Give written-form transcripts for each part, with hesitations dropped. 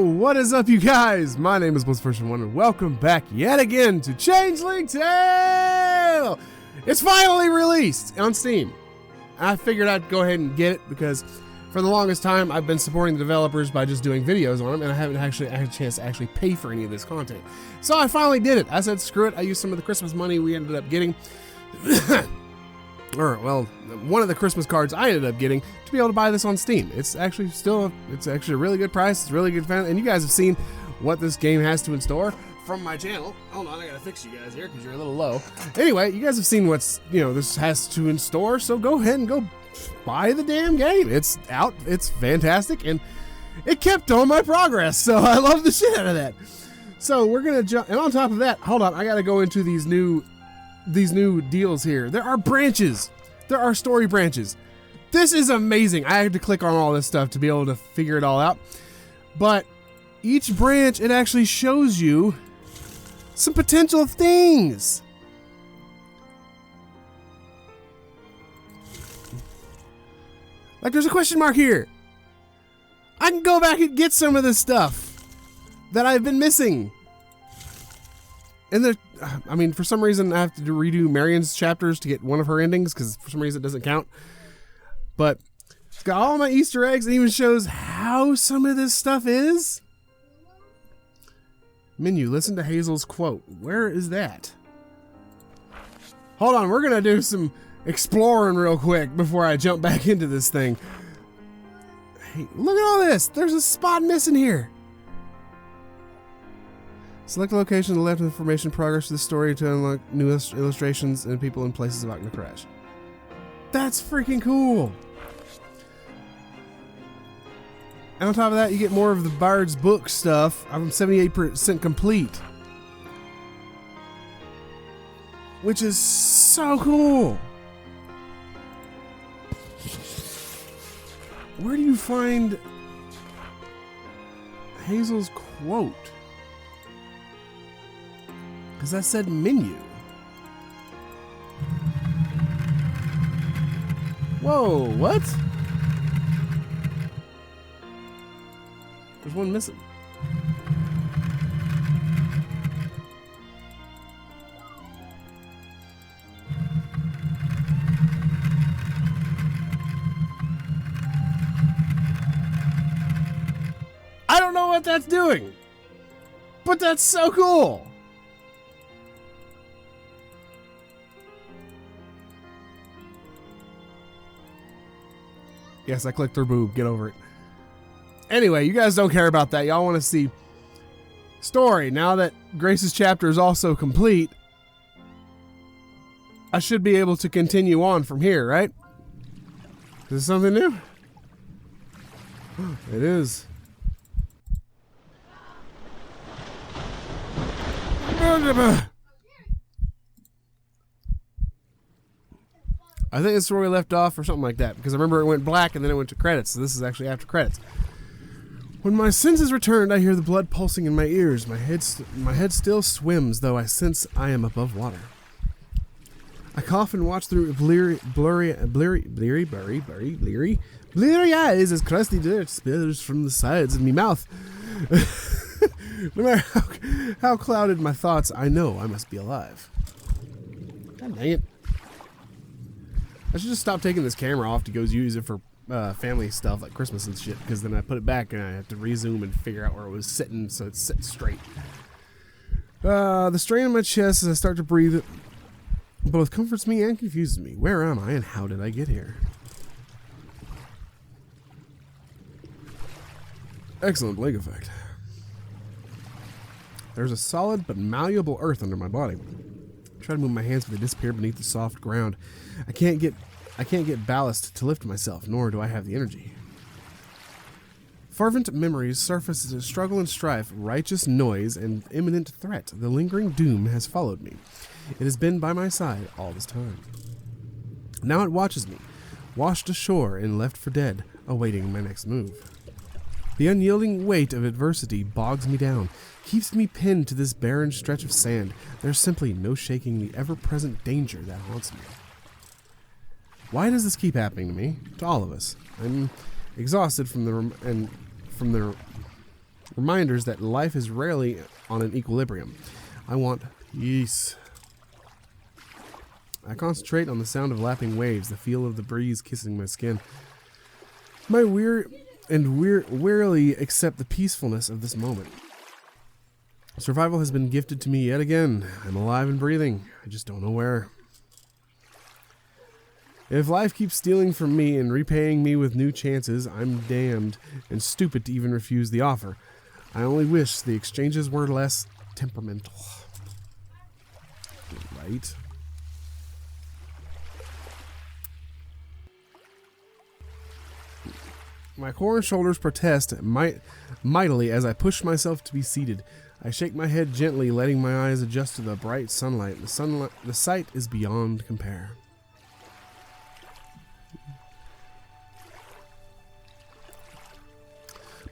What is up, you guys? My name is BlissFirst1, and welcome back yet again to Changeling Tale! It's finally released on Steam. I figured I'd go ahead and get it because for the longest time I've been supporting the developers by just doing videos on them, and I haven't actually had a chance to actually pay for any of this content. So I finally did it. I said screw it. I used some of the Christmas money we ended up getting. Or, well, one of the Christmas cards I ended up getting to be able to buy this on Steam. It's actually a really good price. It's really good fan, and you guys have seen what this game has to in store from my channel. Hold on, I gotta fix you guys here because you're a little low. Anyway, you guys have seen what's, this has to in store, so go ahead and go buy the damn game. It's out, it's fantastic, and it kept on my progress, so I love the shit out of that. So we're gonna jump, and on top of that, hold on, I gotta go into these new deals here. There are branches. There are story branches. This is amazing. I had to click on all this stuff to be able to figure it all out. But each branch, it actually shows you some potential things. Like there's a question mark here. I can go back and get some of this stuff that I've been missing. And for some reason I have to redo Marion's chapters to get one of her endings because for some reason it doesn't count. But it's got all my Easter eggs and even shows how some of this stuff is. Menu, listen to Hazel's quote. Where is that? Hold on, we're going to do some exploring real quick before I jump back into this thing. Hey, look at all this. There's a spot missing here. Select a location on the left of the information progress to the story to unlock new illustrations and people and places about to crash. That's freaking cool. And on top of that, you get more of the Bard's book stuff. I'm 78% complete. Which is so cool. Where do you find Hazel's quote? Because that said menu. Whoa, what? There's one missing. I don't know what that's doing, but that's so cool. Yes, I clicked her boob. Get over it. Anyway, you guys don't care about that. Y'all want to see story. Now that Grace's chapter is also complete, I should be able to continue on from here, right? Is this something new? It is. I think it's where we left off or something like that, because I remember it went black and then it went to credits, so this is actually after credits. When my senses returned, I hear the blood pulsing in my ears. My head still swims, though I sense I am above water. I cough and watch through bleary eyes as crusty dirt spills from the sides of me mouth. No matter how clouded my thoughts, I know I must be alive. God dang it. I should just stop taking this camera off to go use it for family stuff like Christmas and shit, because then I put it back and I have to rezoom and figure out where it was sitting so it's sitting straight. The strain in my chest as I start to breathe both comforts me and confuses me. Where am I and how did I get here? Excellent blink effect. There's a solid but malleable earth under my body. I try to move my hands, but they disappear beneath the soft ground. I can't get ballast to lift myself, nor do I have the energy. Fervent memories surface as a struggle and strife, righteous noise, and imminent threat. The lingering doom has followed me. It has been by my side all this time. Now it watches me, washed ashore and left for dead, awaiting my next move. The unyielding weight of adversity bogs me down, keeps me pinned to this barren stretch of sand. There's simply no shaking the ever-present danger that haunts me. Why does this keep happening to me? To all of us. I'm exhausted from the Reminders that life is rarely on an equilibrium. I want peace. I concentrate on the sound of lapping waves, the feel of the breeze kissing my skin. Wearily accept the peacefulness of this moment. Survival has been gifted to me yet again. I'm alive and breathing. I just don't know where. If life keeps stealing from me and repaying me with new chances, I'm damned and stupid to even refuse the offer. I only wish the exchanges were less temperamental. Right? My core and shoulders protest mightily as I push myself to be seated. I shake my head gently, letting my eyes adjust to the bright sunlight. The sight is beyond compare.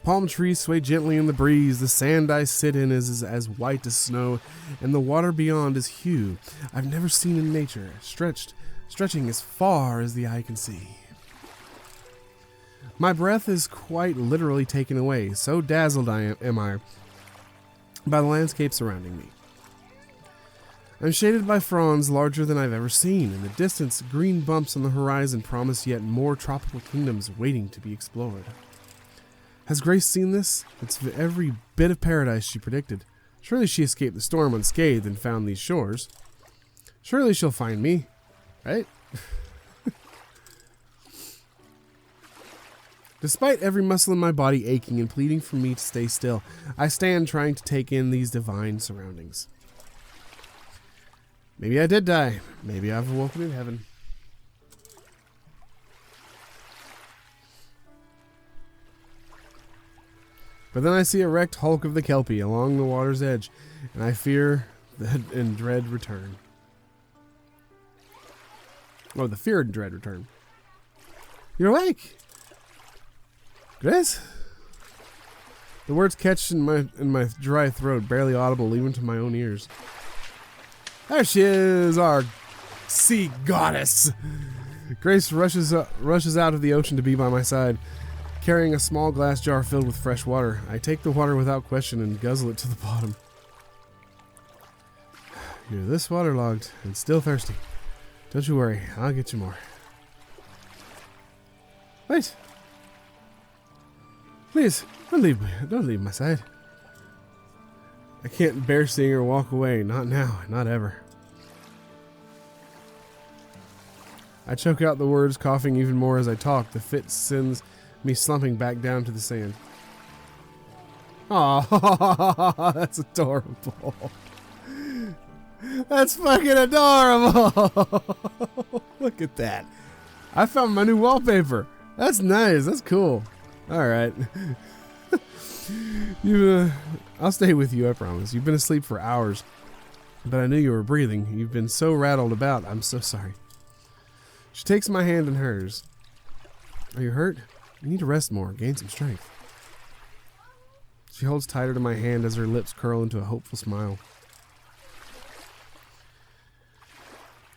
Palm trees sway gently in the breeze. The sand I sit in is as white as snow, and the water beyond is hue I've never seen in nature, stretching as far as the eye can see. My breath is quite literally taken away, so dazzled am I by the landscape surrounding me. I'm shaded by fronds larger than I've ever seen. In the distance, green bumps on the horizon promise yet more tropical kingdoms waiting to be explored. Has Grace seen this? It's every bit of paradise she predicted. Surely she escaped the storm unscathed and found these shores. Surely she'll find me, right? Despite every muscle in my body aching and pleading for me to stay still, I stand trying to take in these divine surroundings. Maybe I did die. Maybe I've awoken in heaven. But then I see a wrecked hulk of the Kelpie along the water's edge, and I fear and dread return. Oh, the fear and dread return. You're awake! Grace? The words catch in my dry throat, barely audible even to my own ears. There she is, our sea goddess. Grace rushes out of the ocean to be by my side, carrying a small glass jar filled with fresh water. I take the water without question and guzzle it to the bottom. You're this waterlogged and still thirsty. Don't you worry, I'll get you more. Wait. Please, don't leave my side. I can't bear seeing her walk away. Not now, not ever. I choke out the words, coughing even more as I talk. The fit sends me slumping back down to the sand. Aw, that's adorable. That's fucking adorable. Look at that. I found my new wallpaper. That's nice. That's cool. All right. I'll stay with you, I promise. You've been asleep for hours, but I knew you were breathing. You've been so rattled about. I'm so sorry. She takes my hand in hers. Are you hurt? You need to rest more, gain some strength. She holds tighter to my hand as her lips curl into a hopeful smile.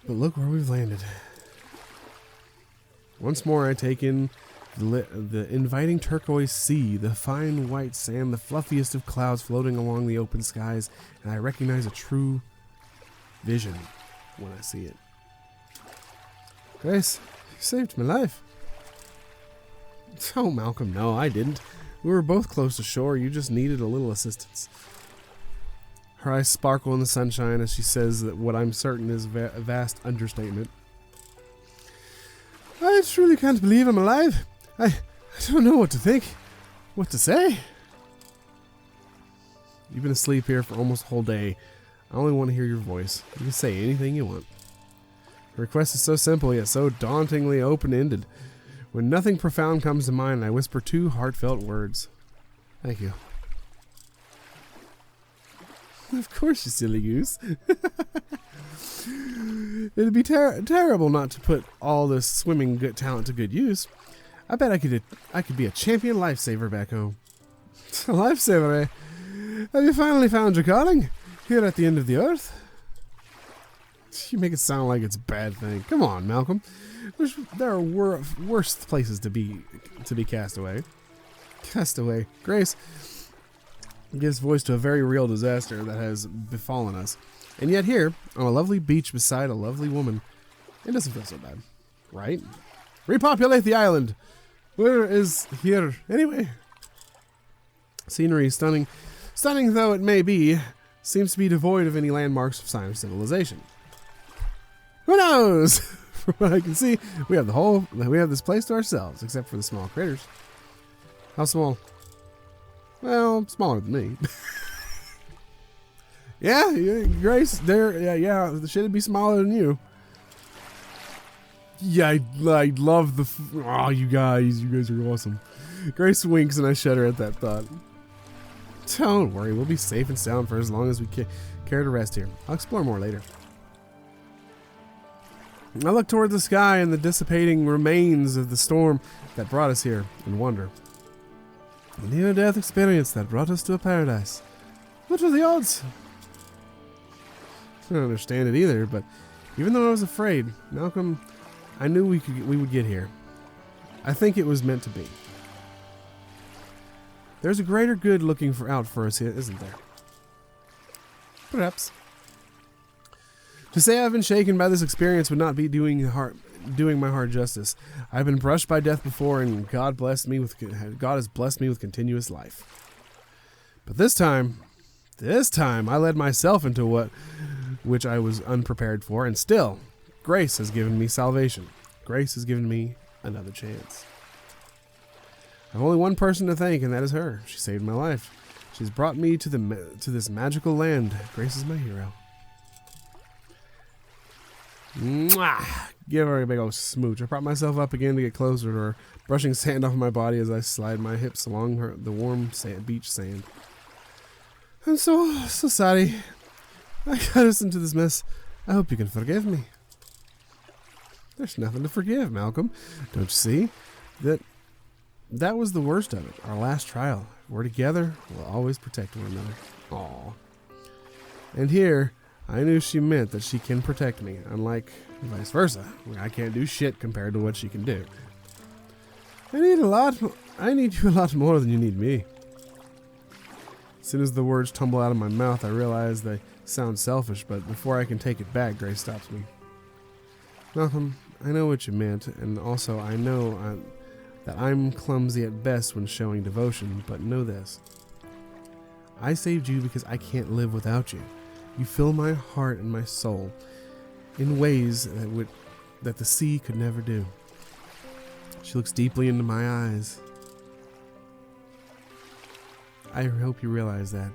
But look where we've landed. Once more I take in the inviting turquoise sea, the fine white sand, the fluffiest of clouds floating along the open skies, and I recognize a true vision when I see it. Grace, you saved my life. Oh, Malcolm, no, I didn't. We were both close to shore. You just needed a little assistance. Her eyes sparkle in the sunshine as she says that what I'm certain is a vast understatement. I truly can't believe I'm alive. I don't know what to think. What to say? You've been asleep here for almost a whole day. I only want to hear your voice. You can say anything you want. The request is so simple yet so dauntingly open-ended. When nothing profound comes to mind, I whisper two heartfelt words. Thank you. Of course, you silly goose. It'd be terrible not to put all this swimming good talent to good use. I bet I could be a champion lifesaver back home. Lifesaver, eh? Have you finally found your calling? Here at the end of the earth? You make it sound like it's a bad thing. Come on, Malcolm. There are worse places to be cast away. Cast away. Grace, It gives voice to a very real disaster that has befallen us. And yet here, on a lovely beach beside a lovely woman, it doesn't feel so bad. Right? Repopulate the island! Where is here, anyway? Scenery is stunning. Stunning though it may be, seems to be devoid of any landmarks of sign of civilization. Who knows? From what I can see, we have this place to ourselves, except for the small critters. How small? Well, smaller than me. yeah, Grace, yeah, shit'd be smaller than you. Yeah, I love the. Oh, you guys are awesome. Grace winks and I shudder at that thought. Don't worry, we'll be safe and sound for as long as we care to rest here. I'll explore more later. I look toward the sky and the dissipating remains of the storm that brought us here and wonder. A near-death experience that brought us to a paradise. What are the odds? I don't understand it either, but even though I was afraid, Malcolm, I knew we would get here. I think it was meant to be. There's a greater good looking out for us here, isn't there? Perhaps. To say I've been shaken by this experience would not be doing my heart justice. I've been brushed by death before, and God has blessed me with continuous life. But this time, I led myself into which I was unprepared for, and still, grace has given me salvation. Grace has given me another chance. I've only one person to thank, and that is her. She saved my life. She's brought me to this magical land. Grace is my hero. Mwah! Give her a big old smooch. I prop myself up again to get closer to her, brushing sand off my body as I slide my hips along the warm beach sand. I'm so sorry. I got us into this mess. I hope you can forgive me. There's nothing to forgive, Malcolm. Don't you see? That was the worst of it. Our last trial. We're together. We'll always protect one another. Aww. And here, I knew she meant that she can protect me, unlike vice versa, where I can't do shit compared to what she can do. I need you a lot more than you need me. As soon as the words tumble out of my mouth, I realize they sound selfish, but before I can take it back, Grace stops me. Malcolm, I know what you meant, and also I know that I'm clumsy at best when showing devotion, but know this. I saved you because I can't live without you. You fill my heart and my soul in ways that the sea could never do. She looks deeply into my eyes. I hope you realize that.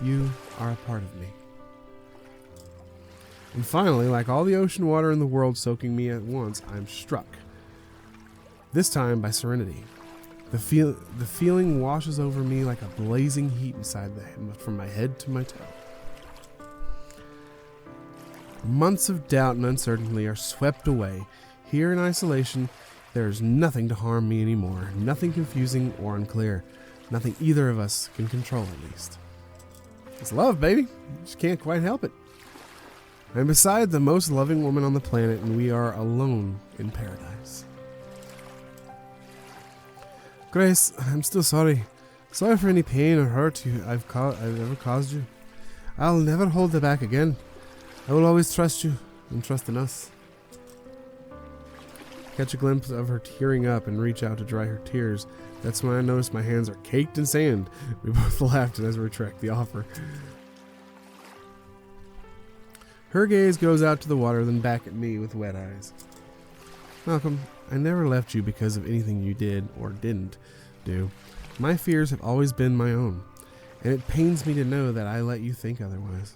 You are a part of me. And finally, like all the ocean water in the world soaking me at once, I'm struck. This time by serenity. The feeling washes over me like a blazing heat inside from my head to my toe. Months of doubt and uncertainty are swept away. Here in isolation, there is nothing to harm me anymore. Nothing confusing or unclear. Nothing either of us can control, at least. It's love, baby. Just can't quite help it. I'm beside the most loving woman on the planet, and we are alone in paradise. Grace, I'm still sorry. Sorry for any pain or hurt I've ever caused you. I'll never hold it back again. I will always trust you and trust in us. Catch a glimpse of her tearing up and reach out to dry her tears. That's when I notice my hands are caked in sand. We both laughed as we retract the offer. Her gaze goes out to the water, then back at me with wet eyes. Malcolm, I never left you because of anything you did or didn't do. My fears have always been my own, and it pains me to know that I let you think otherwise.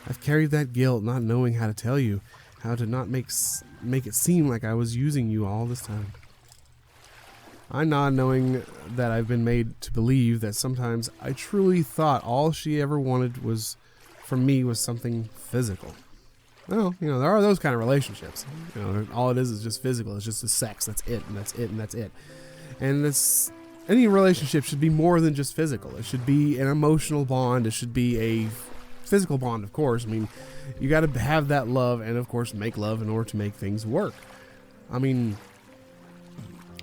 I've carried that guilt, not knowing how to tell you, how to not make it seem like I was using you all this time. I nod, knowing that I've been made to believe that sometimes I truly thought all she ever wanted from me was something physical. Well, there are those kind of relationships. All it is just physical. It's just a sex. That's it, and that's it, and that's it. And any relationship should be more than just physical. It should be an emotional bond. It should be a physical bond, of course. I mean, you got to have that love and, of course, make love in order to make things work. I mean,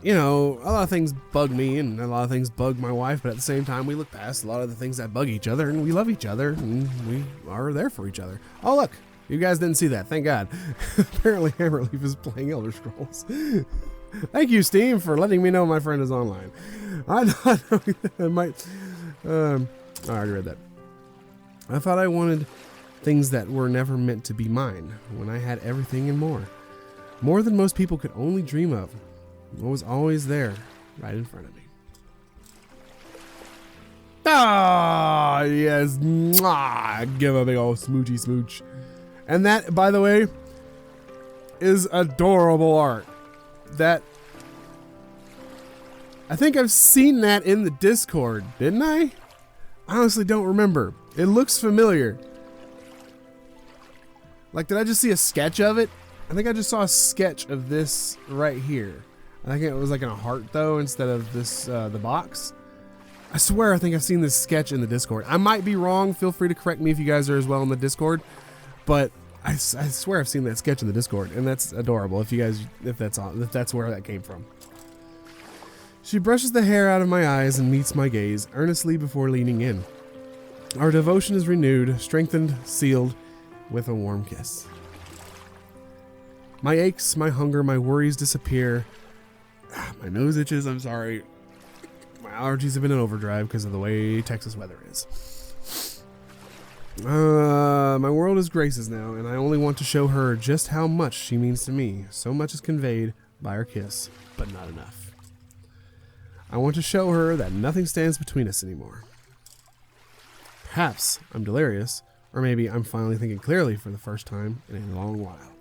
you know, a lot of things bug me and a lot of things bug my wife, but at the same time, we look past a lot of the things that bug each other and we love each other and we are there for each other. Oh, look, you guys didn't see that. Thank God. Apparently, Hammerleaf is playing Elder Scrolls. Thank you, Steam, for letting me know my friend is online. I thought I might. I already read that. I thought I wanted things that were never meant to be mine when I had everything and more. More than most people could only dream of. What was always there, right in front of me. Ah, yes. Mwah. Give a big old smoochy smooch. And that, by the way, is adorable art. That, I think I've seen that in the Discord, didn't I? I honestly don't remember. It looks familiar. Like, did I just see a sketch of it? I think I just saw a sketch of this right here. I think it was like in a heart though, instead of this, the box. I swear I think I've seen this sketch in the Discord. I might be wrong. Feel free to correct me if you guys are as well in the Discord. But I swear I've seen that sketch in the Discord, and that's adorable. If you guys, if that's where that came from. She brushes the hair out of my eyes and meets my gaze earnestly before leaning in. Our devotion is renewed, strengthened, sealed with a warm kiss. My aches, my hunger, my worries disappear. My nose itches, I'm sorry. My allergies have been in overdrive because of the way Texas weather is. My world is Grace's now, and I only want to show her just how much she means to me. So much is conveyed by our kiss, but not enough. I want to show her that nothing stands between us anymore. Perhaps I'm delirious, or maybe I'm finally thinking clearly for the first time in a long while.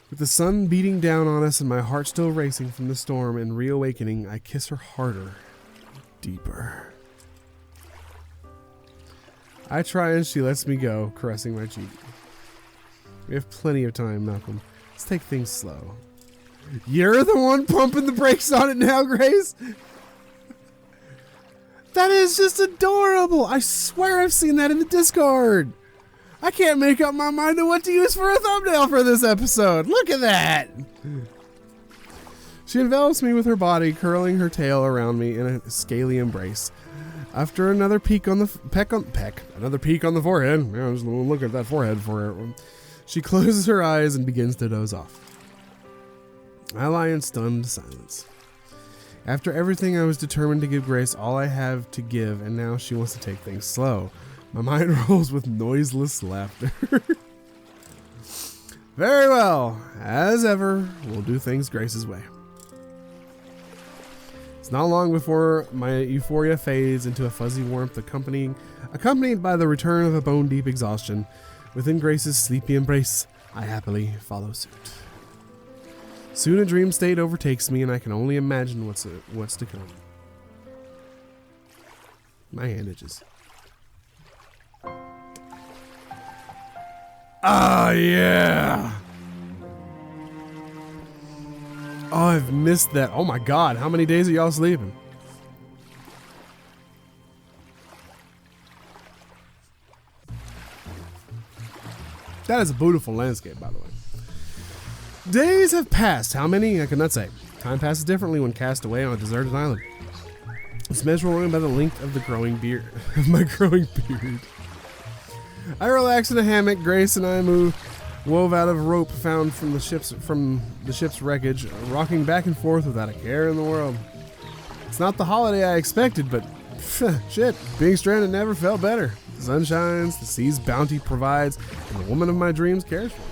With the sun beating down on us and my heart still racing from the storm and reawakening, I kiss her harder, deeper. I try and she lets me go, caressing my cheek. We have plenty of time, Malcolm. Let's take things slow. You're the one pumping the brakes on it now, Grace? That is just adorable. I swear I've seen that in the Discord. I can't make up my mind on what to use for a thumbnail for this episode. Look at that. She envelops me with her body, curling her tail around me in a scaly embrace. After another peek on the forehead. Yeah, just look at that forehead for her. She closes her eyes and begins to doze off. I lie in stunned silence. After everything, I was determined to give Grace all I have to give, and now she wants to take things slow. My mind rolls with noiseless laughter. Very well. As ever, we'll do things Grace's way. It's not long before my euphoria fades into a fuzzy warmth accompanied by the return of a bone-deep exhaustion. Within Grace's sleepy embrace, I happily follow suit. Soon a dream state overtakes me, and I can only imagine what's to come. My hand itches. Ah, yeah! Oh, I've missed that. Oh my God, how many days are y'all sleeping? That is a beautiful landscape, by the way. Days have passed. How many? I cannot say. Time passes differently when cast away on a deserted island. It's measured only by the length of the growing beard. Of my growing beard. I relax in a hammock. Grace and I wove out of a rope found from the ship's wreckage, rocking back and forth without a care in the world. It's not the holiday I expected, but shit, being stranded never felt better. The sun shines, the sea's bounty provides, and the woman of my dreams cares for me.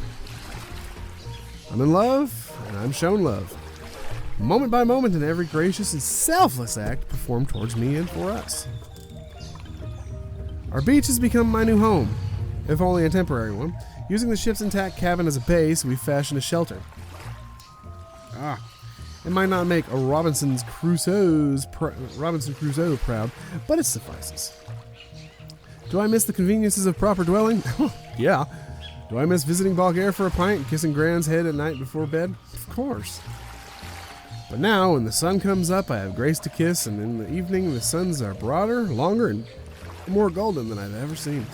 I'm in love, and I'm shown love. Moment by moment in every gracious and selfless act performed towards me and for us. Our beach has become my new home, if only a temporary one. Using the ship's intact cabin as a base, we fashioned a shelter. It might not make a Robinson Crusoe proud, but it suffices. Do I miss the conveniences of proper dwelling? Yeah. Do I miss visiting Bulgaria for a pint and kissing Gran's head at night before bed? Of course. But now, when the sun comes up, I have Grace to kiss, and in the evening, the suns are broader, longer, and more golden than I've ever seen.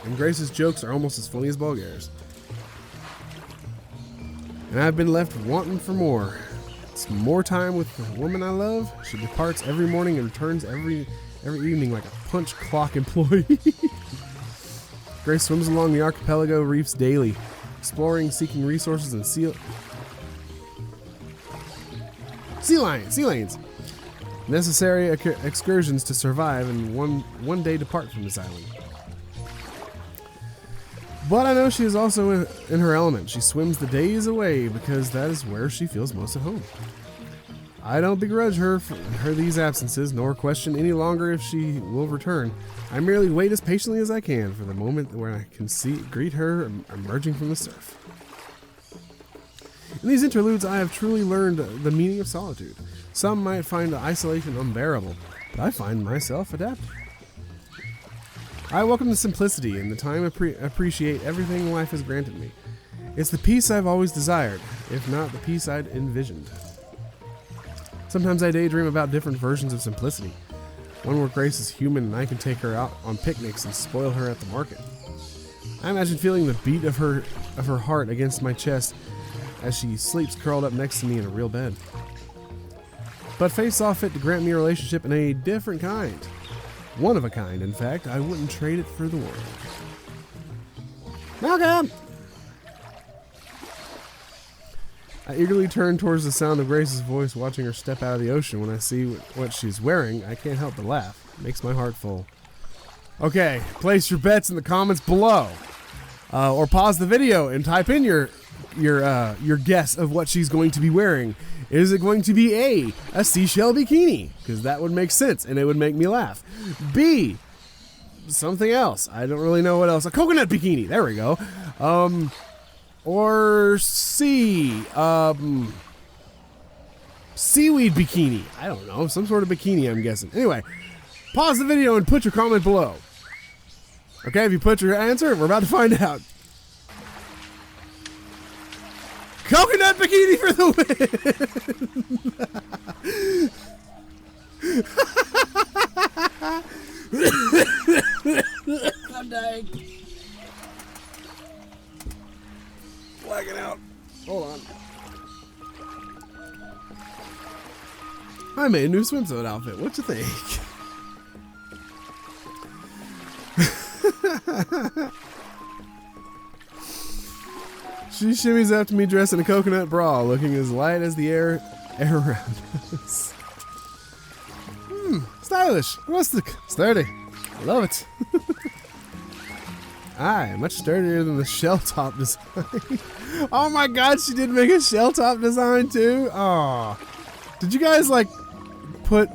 And Grace's jokes are almost as funny as Bulgaria's. And I've been left wanting for more. It's more time with the woman I love. She departs every morning and returns every evening like a punch clock employee. Grace swims along the archipelago reefs daily, exploring, seeking resources, and sea lanes. Necessary excursions to survive and one day depart from this island. But I know she is also in her element. She swims the days away because that is where she feels most at home. I don't begrudge her these absences, nor question any longer if she will return. I merely wait as patiently as I can for the moment where I can greet her emerging from the surf. In these interludes, I have truly learned the meaning of solitude. Some might find isolation unbearable, but I find myself adapting. I welcome the simplicity and the time appreciate everything life has granted me. It's the peace I've always desired, if not the peace I'd envisioned. Sometimes I daydream about different versions of simplicity. One where Grace is human and I can take her out on picnics and spoil her at the market. I imagine feeling the beat of her heart against my chest as she sleeps curled up next to me in a real bed. But fate saw fit to grant me a relationship in a different kind. One of a kind, in fact. I wouldn't trade it for the world. Malcolm! I eagerly turn towards the sound of Grace's voice, watching her step out of the ocean. When I see what she's wearing, I can't help but laugh. It makes my heart full. Okay, place your bets in the comments below. Or pause the video and type in your guess of what she's going to be wearing. Is it going to be a seashell bikini? Because that would make sense and it would make me laugh. B, something else. I don't really know what else. A coconut bikini. There we go. Or C, seaweed bikini. I don't know. Some sort of bikini, I'm guessing. Anyway, pause the video and put your comment below. Okay, if you put your answer, we're about to find out. Coconut bikini for the win! I'm dying. Blacking out. Hold on. I made a new swimsuit outfit. What you think? She shimmies up to me dressed in a coconut bra, looking as light as the air around us. Stylish, rustic, sturdy. I love it. Aye, much sturdier than the shell top design. Oh my god, she did make a shell top design too? Aw. Did you guys like put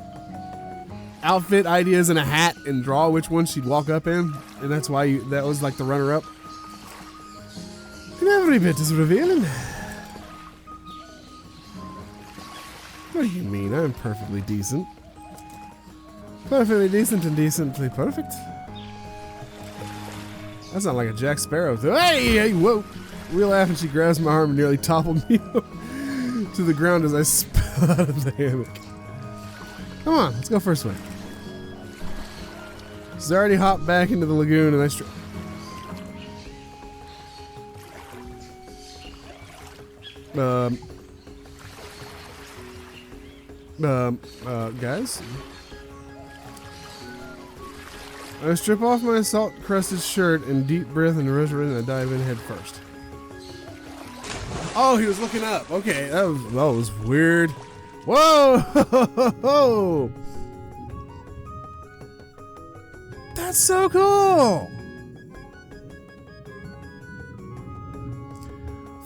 outfit ideas in a hat and draw which one she'd walk up in? And that's why that was like the runner-up? And every bit is revealing. What do you mean? I'm perfectly decent. Perfectly decent and decently perfect. That sounds like a Jack Sparrow. Hey, whoa. Real laugh and she grabs my arm and nearly toppled me to the ground as I spilled out of the hammock. Come on, let's go for a swim. She's already hopped back into the lagoon and guys? I strip off my salt-crusted shirt and deep breath and I dive in head first. Oh, he was looking up. Okay, that was weird. Whoa! That's so cool!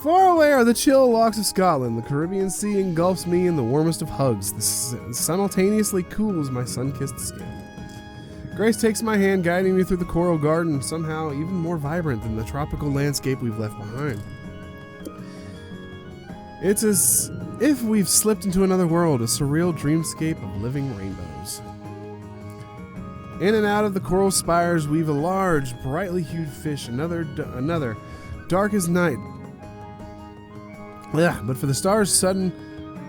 Far away are the chill locks of Scotland. The Caribbean Sea engulfs me in the warmest of hugs. This simultaneously cools my sun-kissed skin. Grace takes my hand, guiding me through the coral garden, somehow even more vibrant than the tropical landscape we've left behind. It's as if we've slipped into another world, a surreal dreamscape of living rainbows. In and out of the coral spires weave a large, brightly hued fish, another dark as night. But for the stars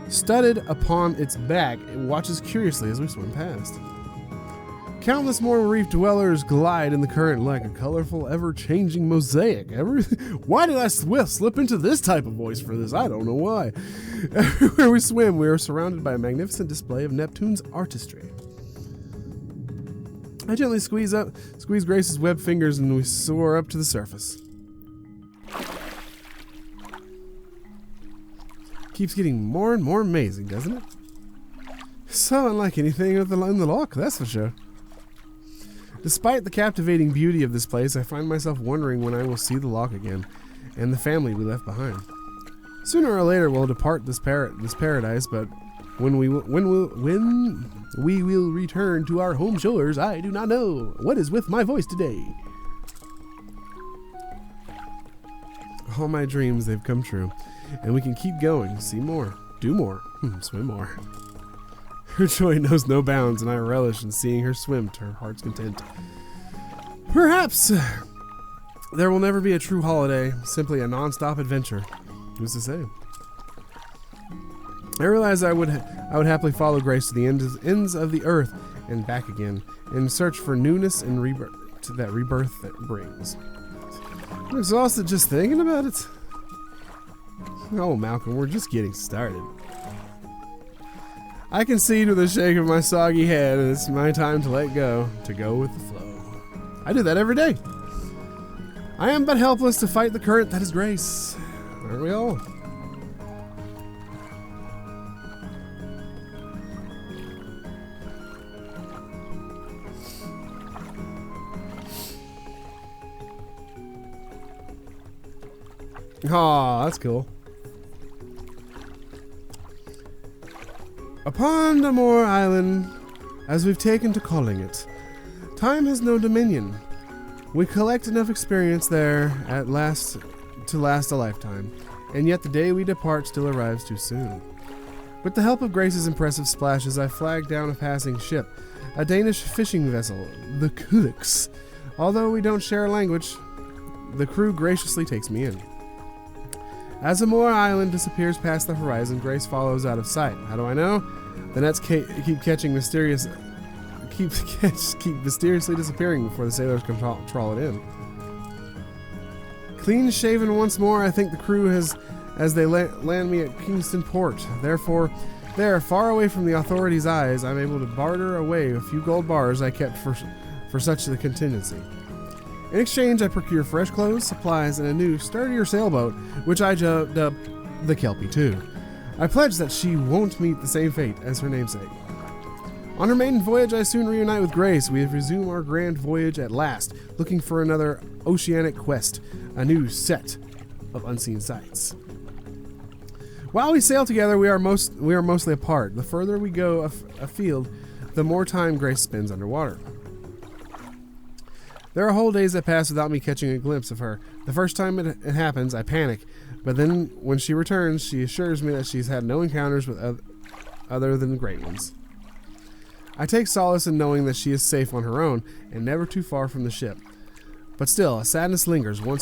studded upon its back, it watches curiously as we swim past. Countless more reef dwellers glide in the current like a colorful, ever-changing mosaic. Why did I slip into this type of voice for this? I don't know why. Everywhere we swim, we are surrounded by a magnificent display of Neptune's artistry. I gently squeeze Grace's webbed fingers and we soar up to the surface. Keeps getting more and more amazing, doesn't it? So unlike anything in the loch, that's for sure. Despite the captivating beauty of this place, I find myself wondering when I will see the loch again, and the family we left behind. Sooner or later we'll depart this paradise, but when we will return to our home shores, I do not know. What is with my voice today? All my dreams, they've come true, and we can keep going, see more, do more, swim more. Her joy knows no bounds, and I relish in seeing her swim to her heart's content. Perhaps there will never be a true holiday, simply a non-stop adventure. Who's to say? I realized I would happily follow Grace to the ends of the earth and back again, in search for newness and rebirth that brings. I'm exhausted just thinking about it. Oh, Malcolm, we're just getting started. I concede with a shake of my soggy head, and it's my time to let go, to go with the flow. I do that every day. I am but helpless to fight the current that is Grace. Aren't we all? Aw, that's cool. Upon Damore Island, as we've taken to calling it, time has no dominion. We collect enough experience there at last to last a lifetime, and yet the day we depart still arrives too soon. With the help of Grace's impressive splashes, I flag down a passing ship, a Danish fishing vessel, the Kulix. Although we don't share a language, the crew graciously takes me in. As Damore Island disappears past the horizon, Grace follows out of sight. How do I know? The nets keep mysteriously disappearing before the sailors can trawl it in. Clean shaven once more, I think the crew as they land me at Kingston Port. Therefore, there, far away from the authorities' eyes, I'm able to barter away a few gold bars I kept for such a contingency. In exchange, I procure fresh clothes, supplies, and a new, sturdier sailboat, which I dubbed the Kelpie 2. I pledge that she won't meet the same fate as her namesake. On her maiden voyage, I soon reunite with Grace. We have resumed our grand voyage at last, looking for another oceanic quest, a new set of unseen sights. While we sail together, we are mostly apart. The further we go afield, the more time Grace spends underwater. There are whole days that pass without me catching a glimpse of her. The first time it happens, I panic, but then when she returns, she assures me that she's had no encounters with other than great ones. I take solace in knowing that she is safe on her own and never too far from the ship. But still, a sadness lingers one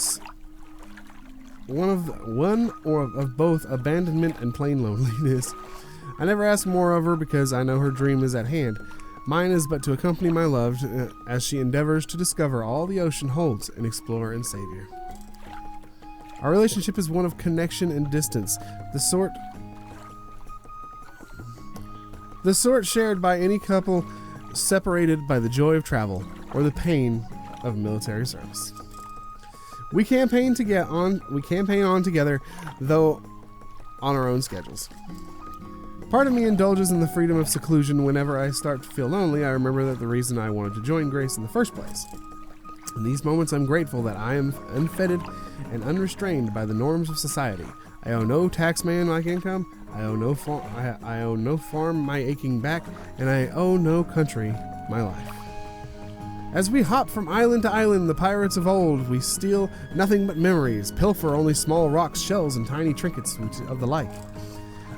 of both abandonment and plain loneliness. I never ask more of her because I know her dream is at hand. Mine is but to accompany my love as she endeavors to discover all the ocean holds and explore and savior. Our relationship is one of connection and distance, the sort shared by any couple separated by the joy of travel or the pain of military service. We campaign on together, though on our own schedules. Part of me indulges in the freedom of seclusion. Whenever I start to feel lonely, I remember that the reason I wanted to join Grace in the first place. In these moments, I'm grateful that I am unfettered and unrestrained by the norms of society. I owe no taxman my income, I owe no farm my aching back, and I owe no country my life. As we hop from island to island, the pirates of old, we steal nothing but memories, pilfer only small rocks, shells, and tiny trinkets of the like.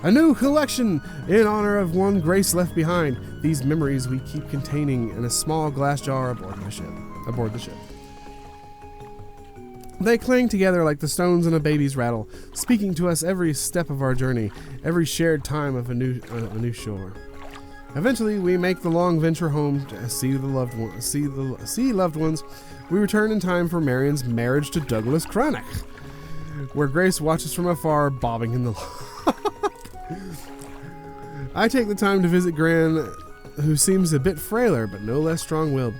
A new collection in honor of one Grace left behind. These memories we keep containing in a small glass jar aboard the ship. They cling together like the stones in a baby's rattle, speaking to us every step of our journey, every shared time of a new shore. Eventually, we make the long venture home to see loved ones. We return in time for Marion's marriage to Douglas Cranach, where Grace watches from afar, bobbing in the I take the time to visit Gran, who seems a bit frailer, but no less strong-willed.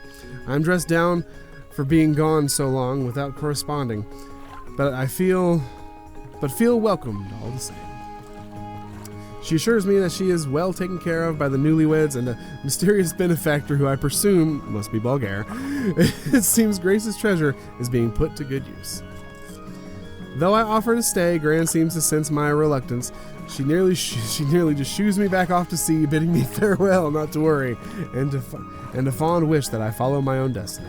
I'm dressed down for being gone so long without corresponding, but feel welcomed all the same. She assures me that she is well taken care of by the newlyweds and a mysterious benefactor who I presume must be Bulgar. It seems Grace's treasure is being put to good use. Though I offer to stay, Gran seems to sense my reluctance. She nearly just shoos me back off to sea, bidding me farewell, not to worry, and a fond wish that I follow my own destiny.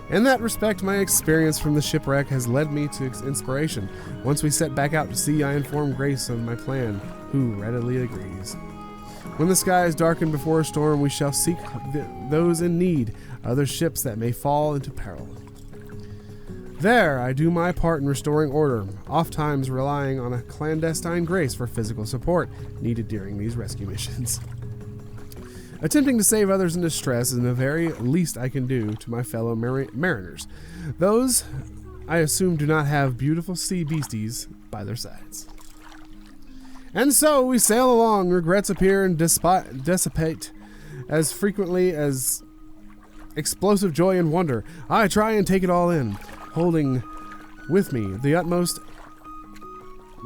In that respect, my experience from the shipwreck has led me to inspiration. Once we set back out to sea, I inform Grace of my plan, who readily agrees. When the sky is darkened before a storm, we shall seek those in need, other ships that may fall into peril. There, I do my part in restoring order, oftentimes relying on a clandestine Grace for physical support needed during these rescue missions. Attempting to save others in distress is the very least I can do to my fellow mariners. Those, I assume, do not have beautiful sea beasties by their sides. And so we sail along. Regrets appear and dissipate as frequently as explosive joy and wonder. I try and take it all in, holding with me the utmost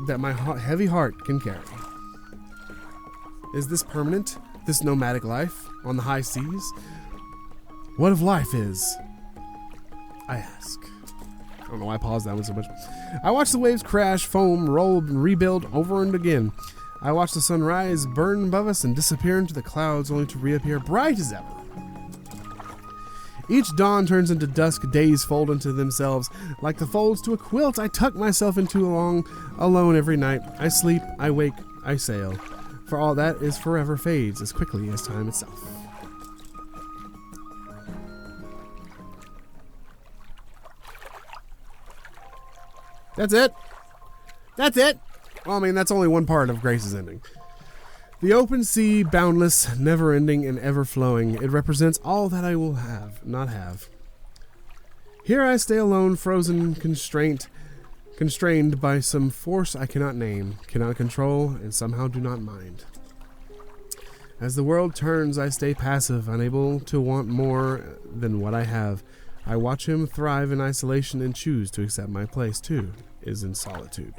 that my heavy heart can carry. Is this permanent? This nomadic life on the high seas? What if life is? I ask. I don't know why I paused that one so much. I watch the waves crash, foam, roll, and rebuild over and again. I watch the sun rise, burn above us, and disappear into the clouds, only to reappear bright as ever. Each dawn turns into dusk, days fold into themselves. Like the folds to a quilt, I tuck myself into alone every night. I sleep, I wake, I sail. For all that is forever fades as quickly as time itself. That's it. That's it. Well, I mean, that's only one part of Grace's ending. The open sea, boundless, never-ending, and ever-flowing, it represents all that I will not have. Here I stay alone, frozen, constrained by some force I cannot name, cannot control, and somehow do not mind. As the world turns, I stay passive, unable to want more than what I have. I watch him thrive in isolation and choose to accept my place, too, is in solitude.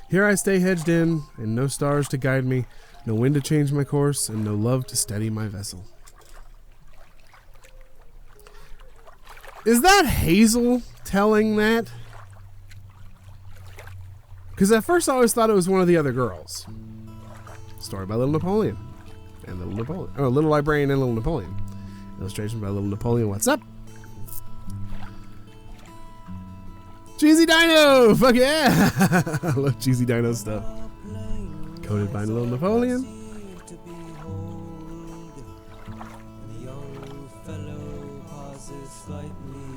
Here I stay hedged in, and no stars to guide me, no wind to change my course, and no love to steady my vessel. Is that Hazel telling that? Because at first I always thought it was one of the other girls. Story by Little Napoleon. And Little Napoleon. Oh, Little Librarian and Little Napoleon. Illustration by Little Napoleon. What's up? Cheesy Dino! Fuck yeah! I love Cheesy Dino stuff. Coded by Little Napoleon.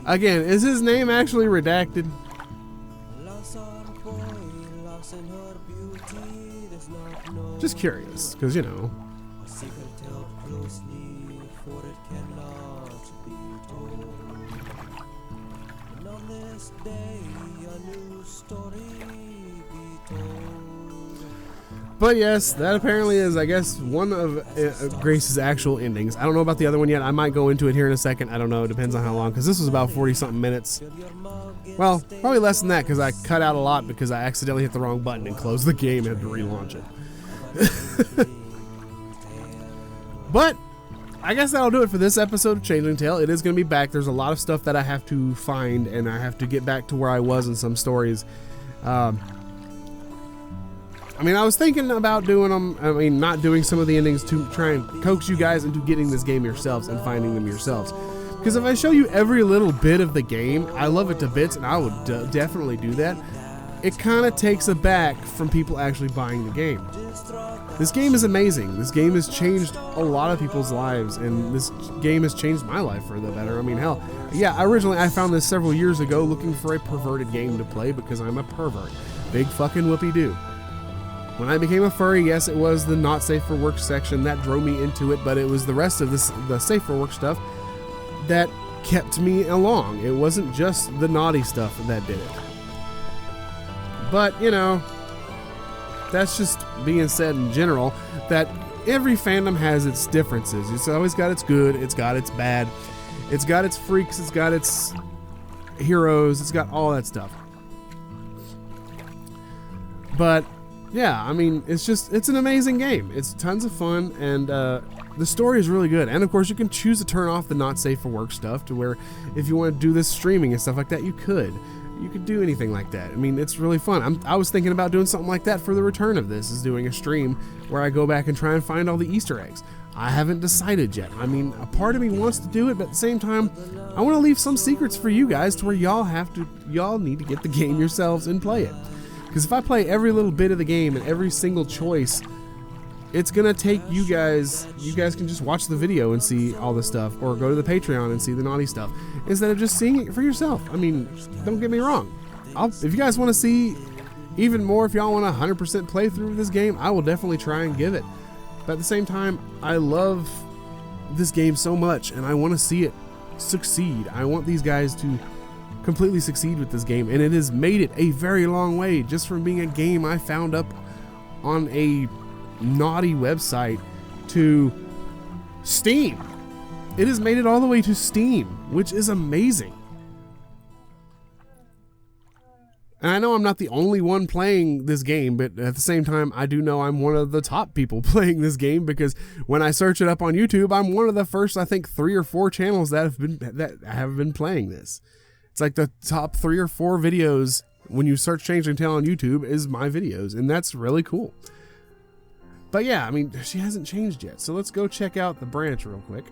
Again, is his name actually redacted? Just curious, because you know. But yes, that apparently is, I guess, one of Grace's actual endings. I don't know about the other one yet. I might go into it here in a second. I don't know. It depends on how long, because this was about 40-something minutes. Well, probably less than that, because I cut out a lot because I accidentally hit the wrong button and closed the game and had to relaunch it. But I guess that'll do it for this episode of Changeling Tale. It is going to be back. There's a lot of stuff that I have to find, and I have to get back to where I was in some stories. I mean, I was thinking about doing them, not doing some of the endings to try and coax you guys into getting this game yourselves and finding them yourselves. Because if I show you every little bit of the game, I love it to bits, and I would definitely do that. It kind of takes aback from people actually buying the game. This game is amazing. This game has changed a lot of people's lives, and this game has changed my life for the better. I mean, hell, yeah, originally I found this several years ago looking for a perverted game to play because I'm a pervert. Big fucking whoopee-doo. When I became a furry, yes, it was the not safe for work section that drove me into it, but it was the rest of the safe for work stuff that kept me along. It wasn't just the naughty stuff that did it. But, you know, that's just being said in general, that every fandom has its differences. It's always got its good, it's got its bad, it's got its freaks, it's got its heroes, it's got all that stuff. But yeah, I mean, it's an amazing game. It's tons of fun, and the story is really good. And of course, you can choose to turn off the not safe for work stuff to where if you want to do this streaming and stuff like that, you could do anything like that. I mean, it's really fun. I was thinking about doing something like that for the return of this, is doing a stream where I go back and try and find all the Easter eggs. I haven't decided yet. I mean, a part of me wants to do it, but at the same time, I want to leave some secrets for you guys to where y'all need to get the game yourselves and play it. Because if I play every little bit of the game and every single choice, it's gonna take you guys can just watch the video and see all this stuff, or go to the Patreon and see the naughty stuff, instead of just seeing it for yourself. I mean, don't get me wrong. If you guys want to see even more, if y'all want a 100% playthrough of this game, I will definitely try and give it. But at the same time, I love this game so much, and I want to see it succeed. I want these guys to completely succeed with this game, and it has made it a very long way just from being a game I found up on a naughty website to Steam. It has made it all the way to Steam, which is amazing. And I know I'm not the only one playing this game, but at the same time, I do know I'm one of the top people playing this game, because when I search it up on YouTube, I'm one of the first, I think, 3 or 4 channels that have been playing this. It's like the top 3 or 4 videos when you search Changeling Tale on YouTube is my videos, and that's really cool. But yeah, I mean, she hasn't changed yet, so let's go check out the branch real quick.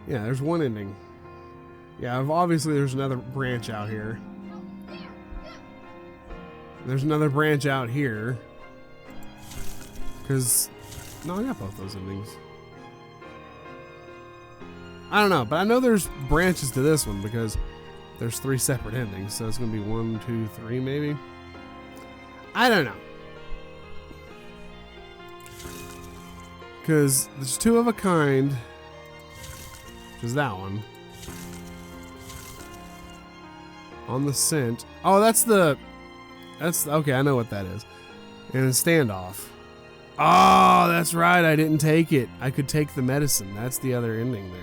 Yeah, there's one ending. Yeah, obviously there's another branch out here. There's another branch out here. Because, no, I got both those endings. I don't know, but I know there's branches to this one because there's 3 separate endings. So it's going to be 1, 2, 3 maybe. I don't know. Because there's 2 of a kind. Which is that one. On the scent. Oh, that's okay, I know what that is. And then standoff. Oh, that's right, I didn't take it. I could take the medicine. That's the other ending there.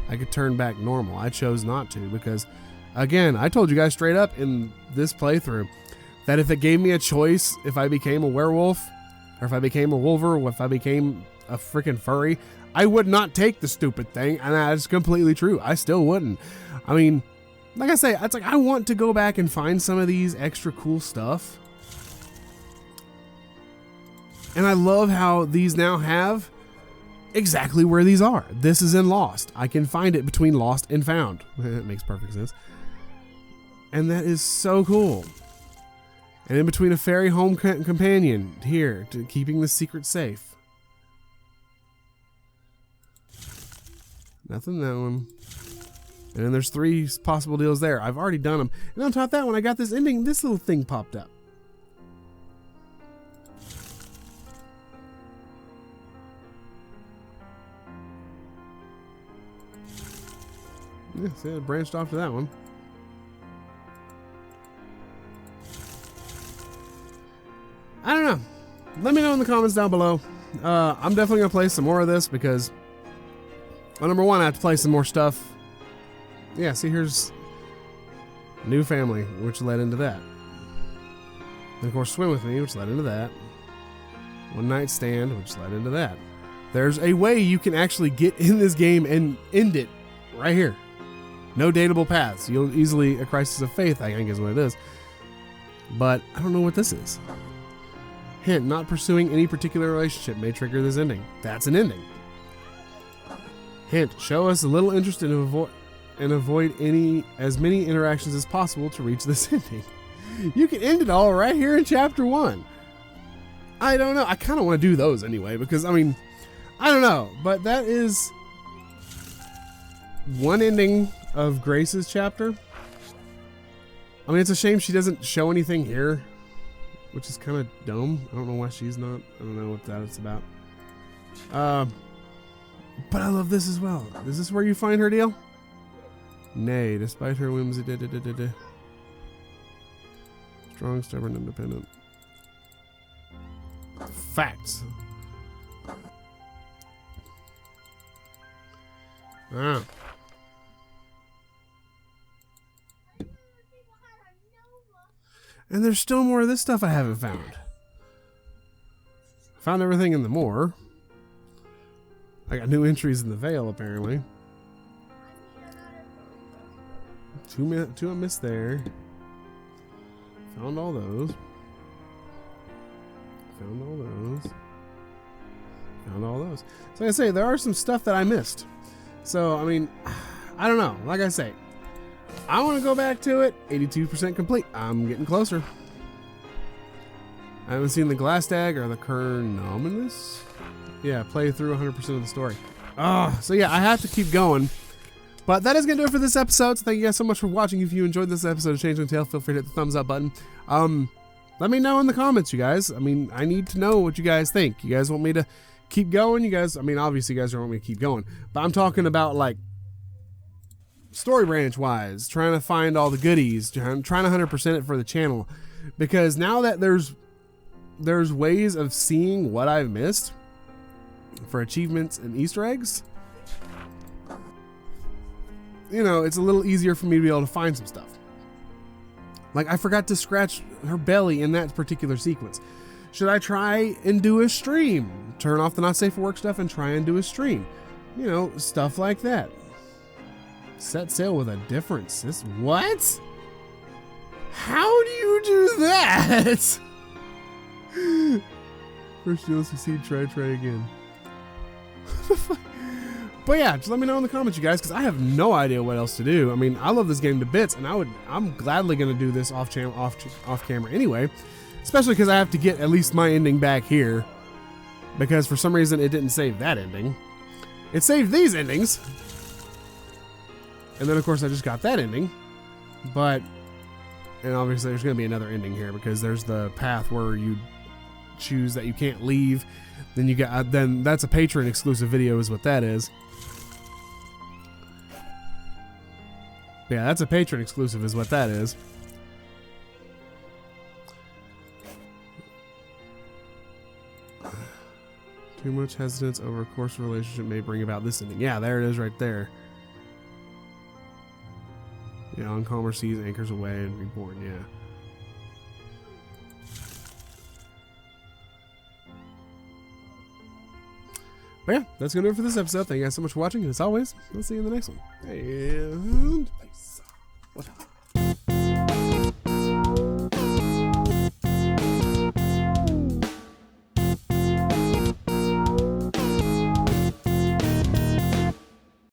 I could turn back normal. I chose not to because, again, I told you guys straight up in this playthrough that if it gave me a choice, if I became a werewolf, or if I became a wolver, or if I became a freaking furry, I would not take the stupid thing, and that's completely true. I still wouldn't. I mean, like I say, it's like I want to go back and find some of these extra cool stuff. And I love how these now have exactly where these are. This is in Lost. I can find it between Lost and Found. It makes perfect sense. And that is so cool. And in between a fairy home companion here, to keeping the secret safe. Nothing that one. And then there's 3 possible deals there. I've already done them. And on top of that, when I got this ending, this little thing popped up. Yeah, see, I branched off to that one. I don't know. Let me know in the comments down below. I'm definitely going to play some more of this because, well, number one, I have to play some more stuff. Yeah, see, here's New Family, which led into that. And of course, Swim With Me, which led into that. One Night Stand, which led into that. There's a way you can actually get in this game and end it right here. No dateable paths. You'll easily, a crisis of faith, I think is what it is. But I don't know what this is. Hint, not pursuing any particular relationship may trigger this ending. That's an ending. Hint, show us a little interest in avoid as many interactions as possible to reach this ending. You can end it all right here in chapter 1. I don't know. I kind of want to do those anyway because, I mean, I don't know. But that is one ending of Grace's chapter. I mean, it's a shame she doesn't show anything here, which is kind of dumb. I don't know why she's not. I don't know what that's about. But I love this as well. Is this where you find her deal? Nay, despite her whimsy. Strong, stubborn, independent. Facts. Ah. And there's still more of this stuff I haven't found. Found everything in the moor. I got new entries in the Vale, apparently. Two I missed there. Found all those. Found all those. Found all those. So like I say, there are some stuff that I missed. So, I mean, I don't know. Like I say, I want to go back to it. 82% complete. I'm getting closer. I haven't seen the Glass Tag or the Kernominus. Yeah, play through 100% of the story. Oh, so yeah, I have to keep going. But that is going to do it for this episode. So thank you guys so much for watching. If you enjoyed this episode of Changeling Tale, feel free to hit the thumbs up button. Let me know in the comments, you guys. I mean, I need to know what you guys think. You guys want me to keep going? You guys, I mean, obviously you guys don't want me to keep going. But I'm talking about, like, story branch wise, trying to find all the goodies, trying to 100% it for the channel. Because now that there's ways of seeing what I've missed for achievements and Easter eggs, you know, it's a little easier for me to be able to find some stuff. Like, I forgot to scratch her belly in that particular sequence. Should I try and do a stream? Turn off the not safe for work stuff and try and do a stream. You know, stuff like that. Set sail with a different system. What? How do you do that? First you'll succeed, try again. But yeah, just let me know in the comments, you guys, because I have no idea what else to do. I mean, I love this game to bits, and I'm gladly gonna do this off camera anyway, especially because I have to get at least my ending back here, because for some reason it didn't save that ending. It saved these endings, and then of course I just got that ending, and obviously there's gonna be another ending here because there's the path where you choose that you can't leave. Then you got then that's a Patreon exclusive video is what that is. Yeah, that's a Patreon exclusive is what that is. Too much hesitance over a course of relationship may bring about this ending. Yeah, there it is right there. Yeah, on calmer seas, anchors away and reborn, yeah. But yeah, that's going to do it for this episode. Thank you guys so much for watching. And as always, we'll see you in the next one. And